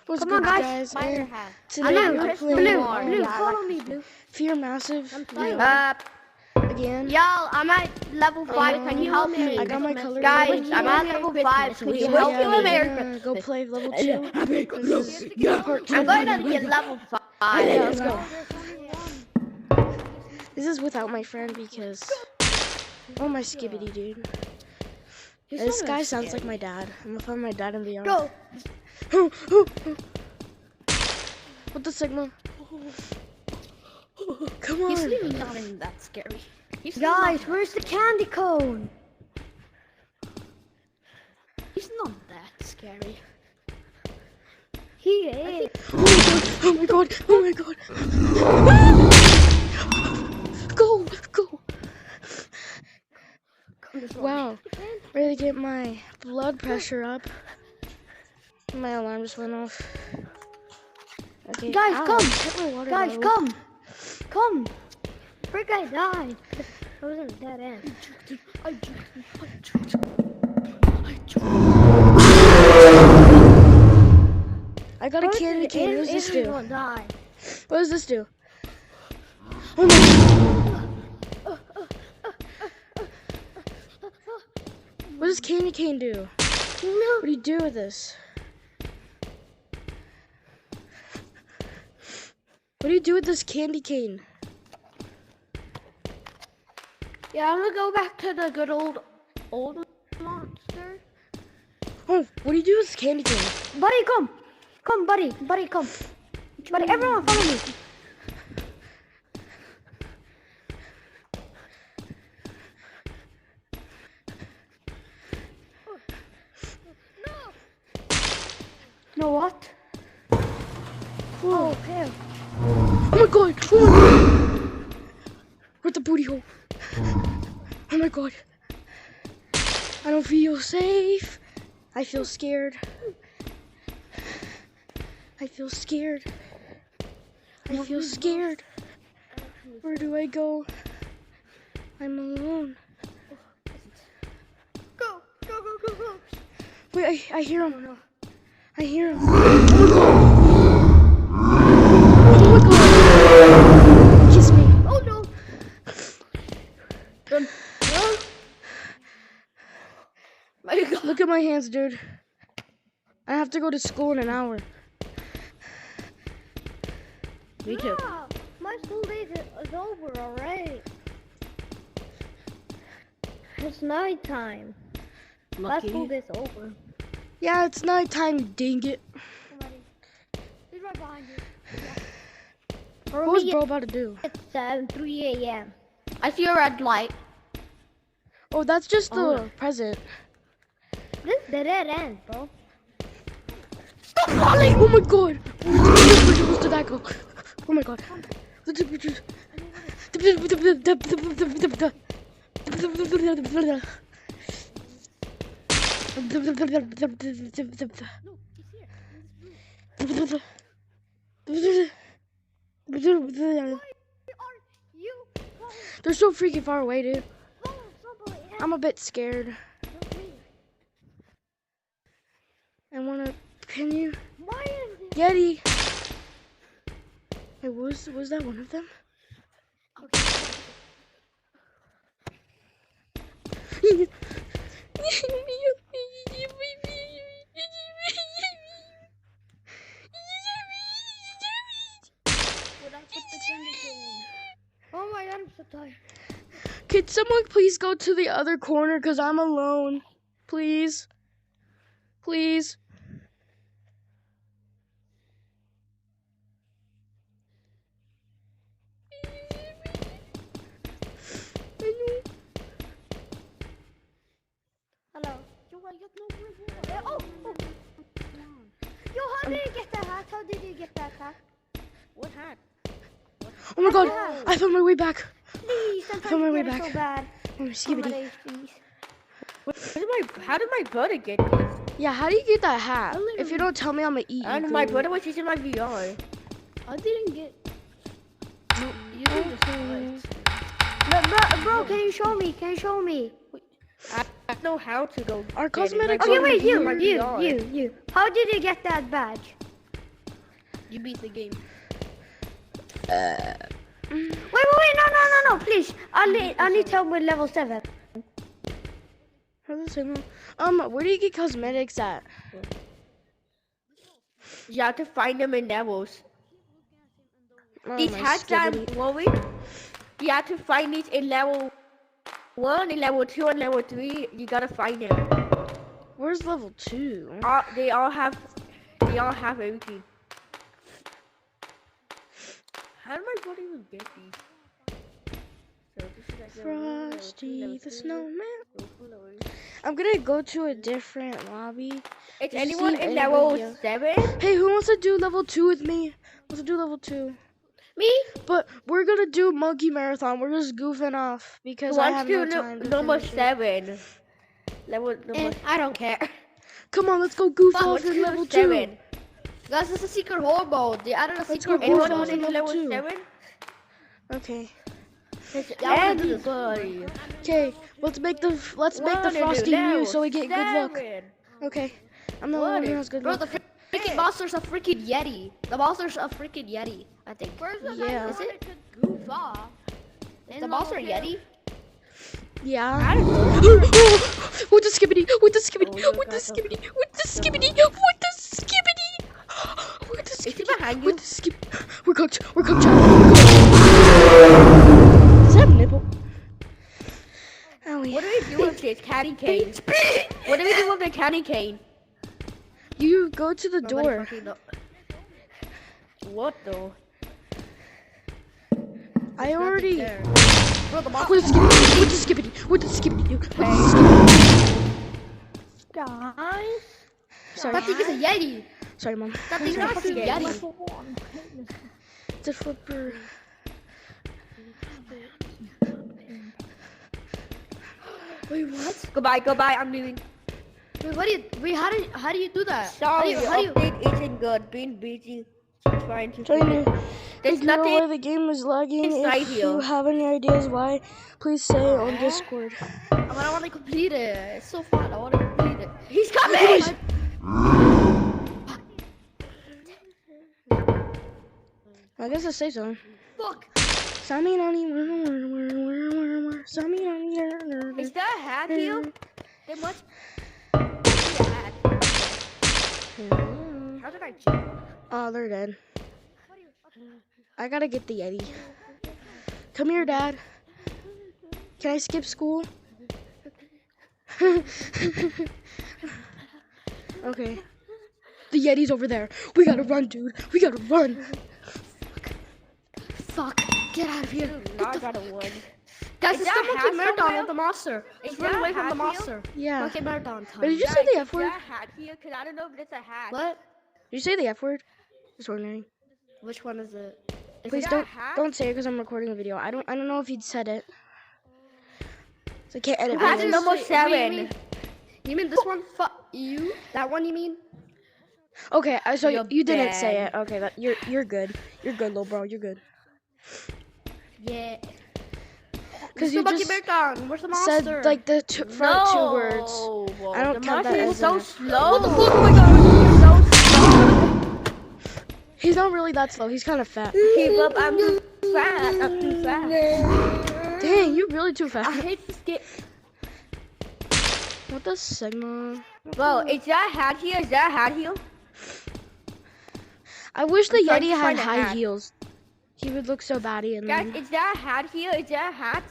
What's Come good, on, guys? And today we're playing Blue, follow me, Blue. Fear Massive again. Y'all, I'm at level 5. Can you help me? I got my colors. Guys, I'm at level 5. Can you help me? We're gonna go play level 2. This is part 2. I'm going to get level 5. Yeah, let's go. This is without my friend because oh my skibbity dude. This guy sounds like my dad. I'm gonna find my dad in VR. Go. What the signal? Come on. He's really not even that scary. Guys, where's the candy cone? He's not that scary. He is. Oh my god! Oh my god! Go! Go! Wow. Really get my blood pressure up. My alarm just went off. Okay. Guys, ow, come! hit my water Guys, bottle. come! Come! Frick, I died. I was in a dead end. I got a candy cane. What does this do? Die. What does this do? Oh my. What does candy cane do? What do you do with this? What do you do with this candy cane? Yeah, I'm gonna go back to the good old monster. Oh, what do you do with this candy cane? Buddy, come! Come, buddy! Buddy, come! Buddy, everyone follow me! No, what? Whoa. Okay. Oh my god! Oh my god! Where's the booty hole? Oh my god! I don't feel safe. I feel scared. I feel scared. I feel scared. Where do I go? I'm alone. Go, go, go, go, go! Wait, I hear him. I hear him. Oh my god! Kiss me. Oh no! My god. Look at my hands, dude. I have to go to school in an hour. Me too. Yeah, my school day is over already. It's nighttime. My school day's over. Yeah, it's nighttime, dang it. He's right behind you. What was bro about to do? It's 3 a.m. I see a red light. Oh, that's just the present. This is the dead end, bro. Stop falling! Oh my god! Where did that go? Oh my god. They're so freaking far away, dude. I'm a bit scared. I wanna. Can you? Yeti! Hey, was that one of them? Oh my god, I'm so tired. Could someone please go to the other corner? Because I'm alone. Please. Please. Hello. Yo, I got no reward. Oh! Yo, how did you get that hat? How did you get that hat? What hat? Oh my god, I found my way back. Please, I'm found my way trying to back. get it so bad. Oh, skibbity. Please. How did my brother get this? Yeah, how do you get that hat? If you don't tell me, I'm gonna eat you. And my brother was using my VR. I didn't get... No, you didn't just bro, can you show me? Can you show me? I don't know how to go. Our cosmetics. Okay, wait, you. How did you get that badge? You beat the game. Wait, no, please. I need help with level 7. Where do you get cosmetics at? You have to find them in levels. These my hats that I'm skibbity. blowing, you have to find these in level 1, in level 2, and level 3. You gotta find them. Where's level 2? They all have everything. How did my body even get these? So this is like Frosty the Snowman. I'm gonna go to a different lobby. Is Did you anyone see in anybody level else? 7? Hey, who wants to do level 2 with me? Wants to do level 2? Me? But we're gonna do monkey marathon. We're just goofing off because I have no time to number finish it. 7. Level number. I don't care. Come on, let's go goof Fuck, off what's in level 2. 7? Guys, this is a secret hole mode. They added a Let's secret go hole goof Anyone off mode. in in level level 2. 7? Okay. Anybody. Okay, let's make the frosty new so we get good luck. Okay. I'm the one who has good Bro, luck. the freaking monster's a freaking Yeti. The monster's a freaking Yeti, I think. Yeah. Is it? Goof off. Is the monster a Yeti? Yeah. With the skibbity, with the skibbity, with the skibbity, with the skibbity, with the skibbity. With the Is he skibbity, behind you? with the skibbity. We're cooked, we're cooked, child. Does that have a nipple? Owie. What do we do with this candy cane? What do we do with the candy cane? You go to the door. What though? I already. Bro, the monster. With the skibbity, with the skibbity, with the skibbity, with the skibbity. Guys? Sorry. That thing is a Yeti. Sorry, Mom. That thing's not a fucking Yeti. It's a flipper. Wait, what? Goodbye, I'm leaving. Wait, how do you do that? Sorry, how do you? update isn't good. Being busy trying to Trying finish. to There's figure out why nothing. the game is lagging. inside If you. you have any ideas why, please say it on Discord. I want to complete it. It's so fun. I want to complete it. He's coming! I guess I say so. Fuck. Sammy nani Is that a hat here? There must be a hat. How did I jump? Oh, they're dead. I gotta get the Yeti. Come here, Dad. Can I skip school? Okay. The Yeti's over there. We gotta run, dude. We gotta run. Fuck. Get out of here. Now I got a one. Guys, Is it's that the monkey hat marathon somewhere? of the monster. Let's Is run that away from hat the here? monster. Yeah. Monkey marathon But time. did you say the F Is word? that a hat here? Cause I don't know if it's a hat. What? Did you say the F word? Just wondering. Which one is it? Please that a don't hat? say it because I'm recording a video. I don't know if you'd said it. So I can't edit Hat videos. number Wait, 7. You mean this one? You? That one you mean? Okay, so You're you didn't say dead. it. Okay, you're good. You're good, little bro. You're good. Yeah. Because It's you the monkey just marathon. Where's the monster? said like the front two words. I don't the count that monster is as so a- slow. What the fuck? Oh my god. So He's not really that slow. He's kind of fat. slow. Keep up, I'm too fast. I'm too fast. Dang, you're really too I fast. hate this game. What the Sigma? Bro, is that hat here? Is that hat here? I wish the trying Yeti to had find a high hat. heels. He would look so batty in Guys, them. is that a hat here? Is that a hat?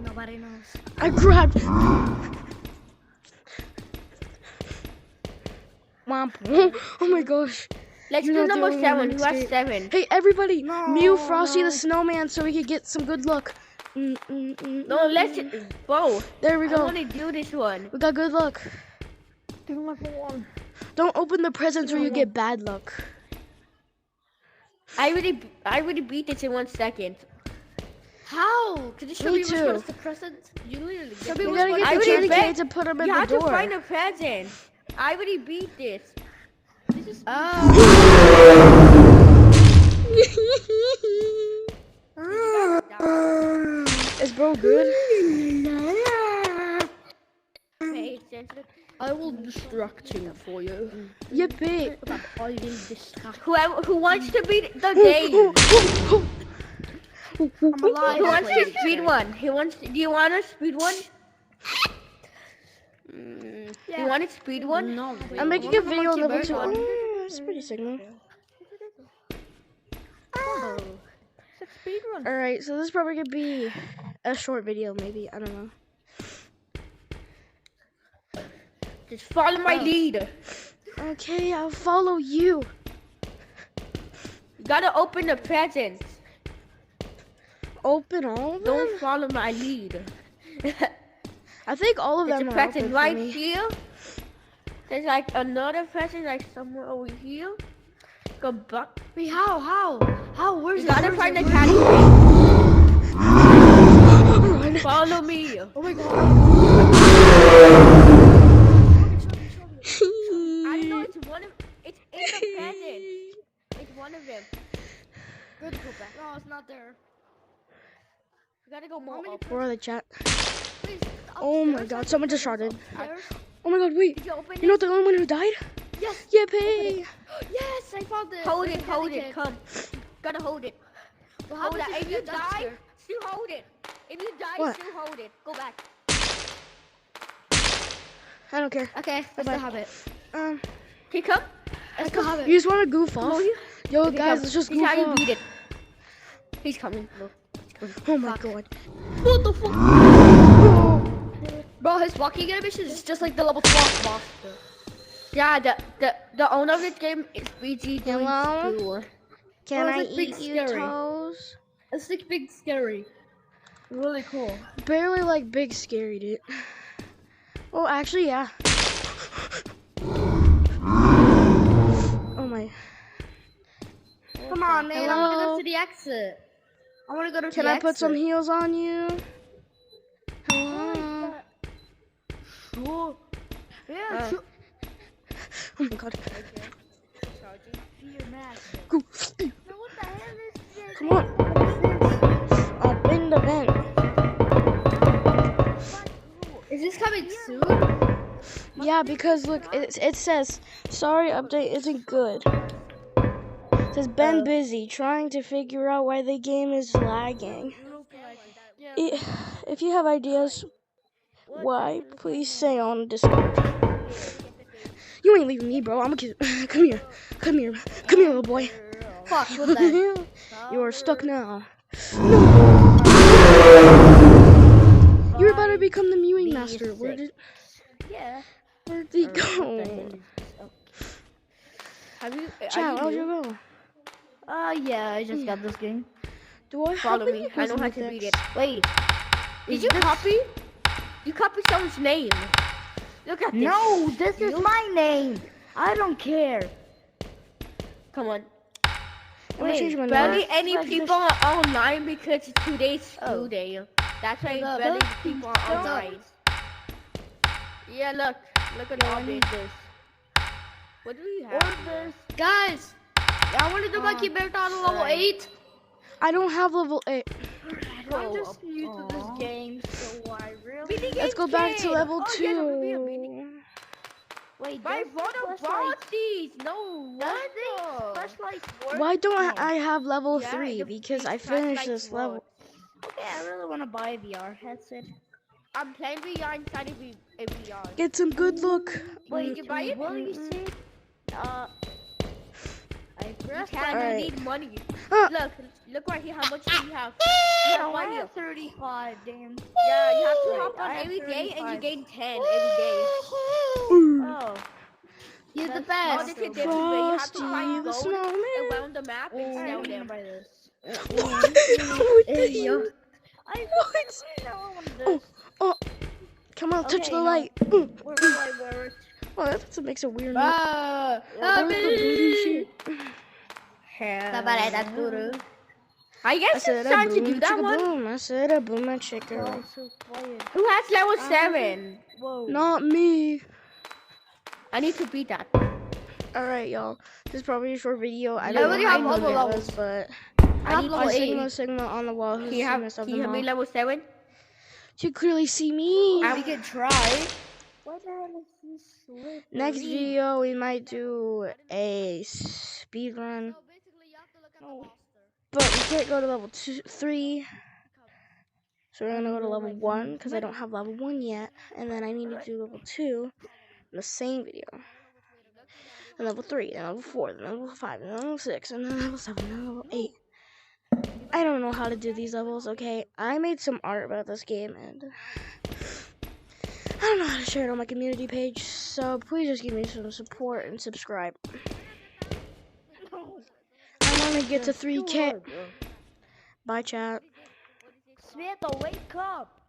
Nobody knows. I grabbed. Womp. Oh my gosh. Let's You're do not the number only one 7. Who has escape. 7? Hey, everybody, mute Frosty No. the Snowman so we can get some good luck. No, let's. Bro, There we I go. want to do this one. We got good luck. Don't open the presents or you get bad luck. I already beat this in 1 second. How? Could you show Me me which too. one is the present? You literally Show get me We which gotta one get I the already candy bet- cane to put them in You the have to door. find a present. I already beat this. Is bro good? Pay attention. I will distract him for you. Yippee! I will distract. Who wants to beat the game? I'm alive. Who wants to speed one? Do you want to speed one? Do you want to speed one? No, I'm making a video on level 2. Oh, that's pretty signal. Oh, it's a speed run. Alright, so this is probably gonna be a short video, maybe. I don't know. Just follow my lead. Okay, I'll follow you. You gotta open the presents. Open all of them? Don't follow my lead. I think all of There's them a are present open for right me. here. There's like another present like somewhere over here. Go back. Wait, how? Where's You it? gotta Where's find it? the Where's caddy. it? Follow me. Oh my god. I don't know. It's one of. It's in the present. It's one of them. Good, go back. No, it's not there. You gotta go more up. Where are the chat? Please, Oh my upstairs, god, I someone think just there's sharded. upstairs. Oh my god, wait. Did you open You're not the only one who died? Yes. Yippee! Yes, I found it. Hold Where's it. the Hold candy it. kid? Come. Gotta hold it. Well, how Hold does that. it If you get die, upstairs? still hold it. If you die, What? still hold it. Go back. I don't care. Okay, I Bye-bye. still have it. Um, Here, come. I still have it. you just want to goof off? you. Yo, Okay, guys, come. let's just He's goof how you off. beat it. He's coming. Look. Oh my god. What the fuck? Bro, his walking animation is just like the level 12 monster. Yeah, the owner of this game is BG doing Hello? school. Can Well, I it's like big eat you scary. toes? It's like big scary. Really cool. Barely like big scary, dude. Oh, actually, yeah. Oh my. Come on, man. I want to Hello? go to the exit. I want to go to Can the I exit. put some heels on you? Hello? Sure. Yeah, sure. Oh my god. Fear mask. Go. Now what the hell is this? Come on. Up in the vent. Is this coming soon? Yeah, because look, it says, sorry, update isn't good. It says, been busy trying to figure out why the game is lagging. If you have ideas why, please say on Discord. You ain't leaving me, bro. I'm a kid. Come here. Come here. Come here, little boy. Fuck, what the? You are stuck now. You were about to become the mewing master. Where'd he go? Have you? Chat, how'd you go? Yeah, I just got this game. Do I Follow have me. any I know how to cosmetics? beat it. Wait. Did Is you this- copy? You copied someone's name. Look at this. No, this is my name. I don't care. Come on. I'm gonna change my Barely name. any Like people are online because today's school day. That's why Look, barely look, people are look. online. Yeah, look at all need this. this. What do we have? Guys, I want to do my Kiberta on level alright. 8. I don't have level 8. I'm just new to this game, so I really... Let's go back to level Oh, yeah, no, we 2. Wait, My brother bought these. No wonder. flashlights work? Why don't I have level Yeah, 3? the Because I flashlights finished this work. level. Okay, I really want to buy a VR headset. I'm playing VR inside of a VR. Get some good look. Wait, did you buy it? Will you see? I pressed Can Alright. you need money? Ah. Look right here. How much do you have? No, right I here. have 35, damn. Yeah, you have to Wait, hop I on have every day and you 35. gain 10 every day. Oh. You're the All best. the conditions where you have to Frosty find the gold snowman. around the map and I sell want to them. buy this. What the Hey, hell? yo. I want this. Oh, oh. Come on, touch Okay, the no. light. Where will I wear it? Oh, that makes a weird noise. Ah, Where's the voodoo shit? that's good. I I guess said it's a time to boom, do that chicka one. boom. I said a boom, a chicka. Oh, so quiet. Who has level 7? Whoa. Not me. I need to beat that. Alright, y'all. This is probably a short video. I I don't already know have how level long it levels. was, but I have need level to 8. Sigma on the wall. Who's Can you have me level 7? You clearly see me. We can try. What the hell is Slippery. Next video, we might do a speed run. But we can't go to level 3. So we're going to go to level 1 because I don't have level 1 yet. And then I need to do level 2 in the same video. And level 3, and level 4, and level 5, and level 6, and then level 7, and level 8. I don't know how to do these levels, okay? I made some art about this game, and I don't know how to share it on my community page. So please just give me some support and subscribe. I want to get to 3K. Bye, chat. Samantha, wake up.